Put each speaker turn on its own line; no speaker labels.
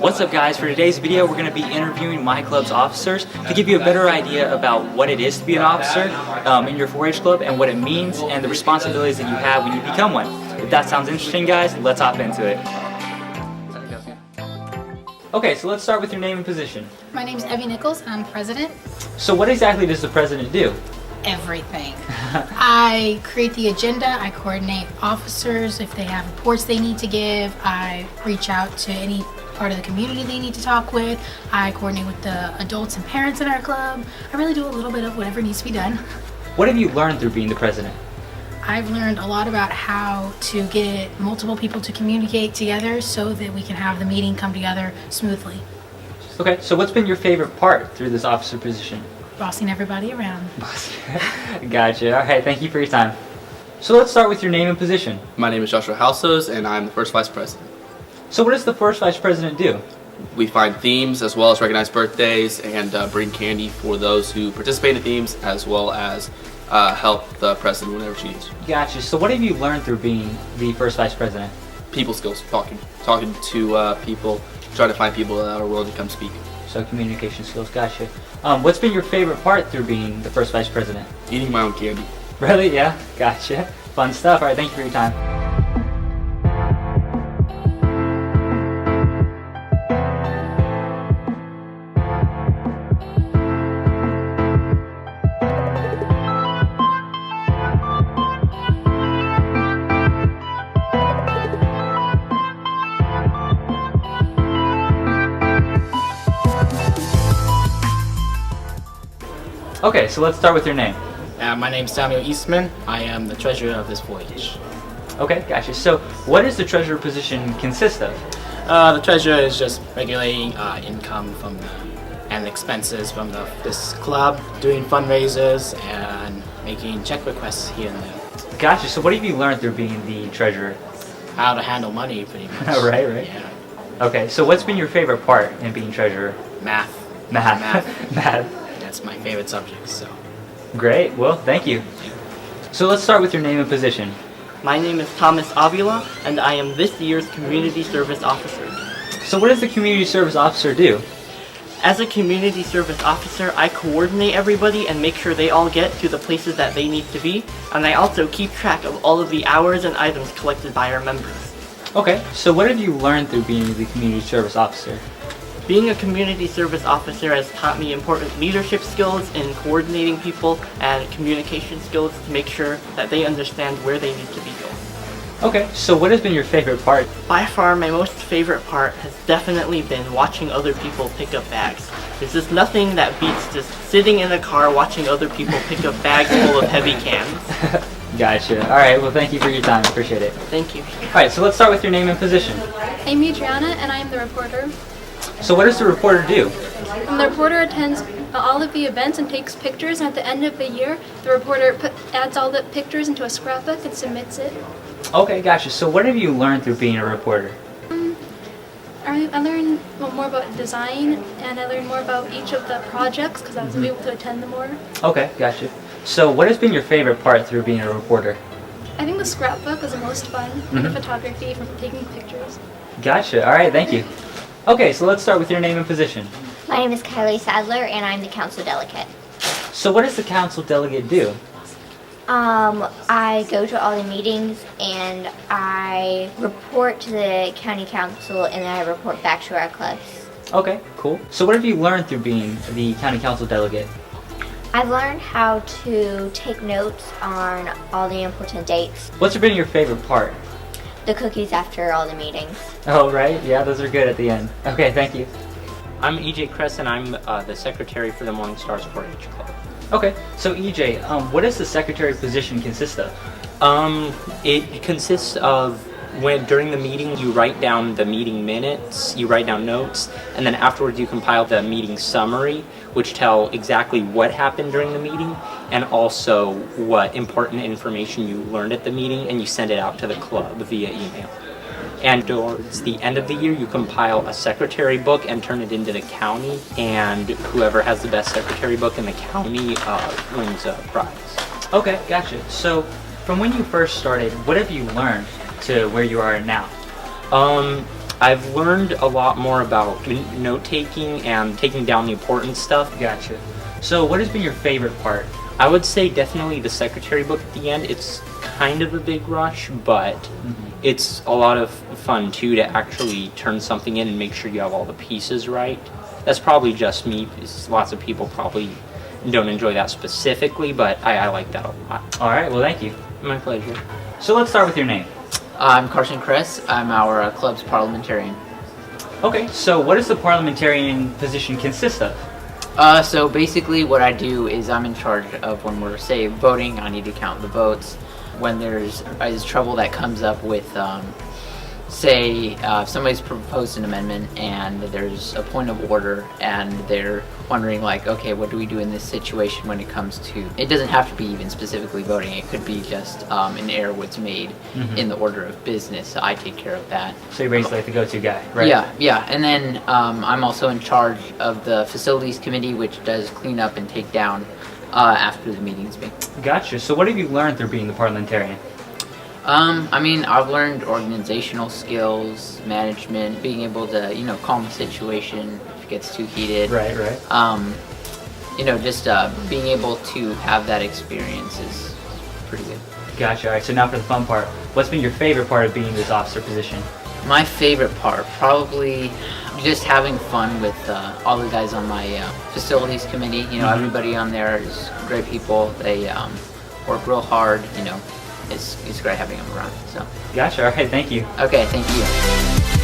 What's up guys, for today's video we're going to be interviewing my club's officers to give you a better idea about what it is to be an officer in your 4-H club and what it means and the responsibilities that you have when you become one. If that sounds interesting guys, let's hop into it. Okay, so let's start with your name and position.
My name is Evie Nichols, I'm president.
So what exactly does the president do?
Everything. I create the agenda, I coordinate officers if they have reports they need to give, I reach out to any part of the community they need to talk with, I coordinate with the adults and parents in our club. I really do a little bit of whatever needs to be done.
What have you learned through being the president?
I've learned a lot about how to get multiple people to communicate together so that we can have the meeting come together smoothly.
Okay, so what's been your favorite part through this officer position?
Bossing everybody around.
Gotcha. Alright, thank you for your time. So let's start with your name and position.
My name is Joshua Housos, and I'm the first vice president.
So what does the first vice president do?
We find themes as well as recognize birthdays and bring candy for those who participate in themes, as well as help the president whenever she needs.
Gotcha. So what have you learned through being the first vice president?
People skills, talking to people, trying to find people that are willing to come speak.
So communication skills, gotcha. What's been your favorite part through being the first vice president?
Eating my own candy.
Really? Yeah, gotcha. Fun stuff. Alright, thank you for your time. Okay, so let's start with your name.
My name is Tammy Eastman. I am the treasurer of this 4-H.
Okay, gotcha. So what does the treasurer position consist of?
The treasurer is just regulating income from and expenses from this club, doing fundraisers and making check requests here and there.
Gotcha. So what have you learned through being the treasurer?
How to handle money, pretty much.
Right.
Yeah.
Okay, so what's been your favorite part in being treasurer?
Math.
Math.
That's my favorite subject. So.
Great. Well, thank you. So let's start with your name and position.
My name is Thomas Avila, and I am this year's Community Service Officer.
So what does the Community Service Officer do?
As a Community Service Officer, I coordinate everybody and make sure they all get to the places that they need to be, and I also keep track of all of the hours and items collected by our members.
Okay, so what have you learned through being the Community Service Officer?
Being a Community Service Officer has taught me important leadership skills in coordinating people and communication skills to make sure that they understand where they need to be going.
Okay, so what has been your favorite part?
By far, my most favorite part has definitely been watching other people pick up bags. There's just nothing that beats just sitting in a car watching other people pick up bags full of heavy cans.
Gotcha. Alright, well thank you for your time. Appreciate it.
Thank you.
Alright, so let's start with your name and position.
Aimee Tiana, and I am the reporter.
So what does the reporter do?
The reporter attends all of the events and takes pictures, and at the end of the year, the reporter adds all the pictures into a scrapbook and submits it.
Okay, gotcha. So what have you learned through being a reporter?
I learned more about design, and I learned more about each of the projects because I was able to attend them more.
Okay, gotcha. So what has been your favorite part through being a reporter?
I think the scrapbook was the most fun, the photography from taking pictures.
Gotcha. Alright, thank you. Okay, so let's start with your name and position.
My name is Sadler, and I'm the council delegate.
So what does the council delegate do?
I go to all the meetings, and I report to the county council, and then I report back to our clubs.
Okay, cool. So what have you learned through being the county council delegate?
I've learned how to take notes on all the important dates.
What's been your favorite part?
The cookies after all the meetings.
Oh, right. Yeah, those are good at the end. Okay, thank you.
I'm EJ Kress, and I'm the secretary for the Morning Stars 4-H Club.
Okay, so EJ, what does the secretary position consist of?
It consists of when during the meeting you write down the meeting minutes, you write down notes, and then afterwards you compile the meeting summary, which tell exactly what happened during the meeting and also what important information you learned at the meeting, and you send it out to the club via email. And towards the end of the year, you compile a secretary book and turn it into the county, and whoever has the best secretary book in the county wins a prize.
Okay, gotcha. So from when you first started, what have you learned to where you are now?
I've learned a lot more about note-taking and taking down the important stuff.
Gotcha. So what has been your favorite part?
I would say definitely the secretary book at the end. It's kind of a big rush, but it's a lot of fun too to actually turn something in and make sure you have all the pieces right. That's probably just me, because lots of people probably don't enjoy that specifically, but I like that a lot.
All right, well, thank you.
My pleasure.
So let's start with your name.
I'm Carson Schmidt. I'm our club's parliamentarian.
Okay, so what does the parliamentarian position consist of?
So basically what I do is I'm in charge of when we're, say, voting, I need to count the votes. When there's trouble that comes up with, say, if somebody's proposed an amendment and there's a point of order and they're wondering like, okay, what do we do in this situation when it comes to, it doesn't have to be even specifically voting, it could be just an error was made in the order of business, so I take care of that.
So you're basically like the go-to guy, right?
Yeah, and then I'm also in charge of the facilities committee, which does clean up and take down after the meeting's been.
Gotcha. So what have you learned through being the parliamentarian?
I mean, I've learned organizational skills, management, being able to, calm the situation if it gets too heated.
Right.
Just being able to have that experience is pretty good.
Gotcha. All right, so now for the fun part. What's been your favorite part of being in this officer position?
My favorite part, probably just having fun with all the guys on my facilities committee. Everybody on there is great people. They work real hard, It's great having them around. So.
Gotcha. All right, thank you.
Okay, thank you.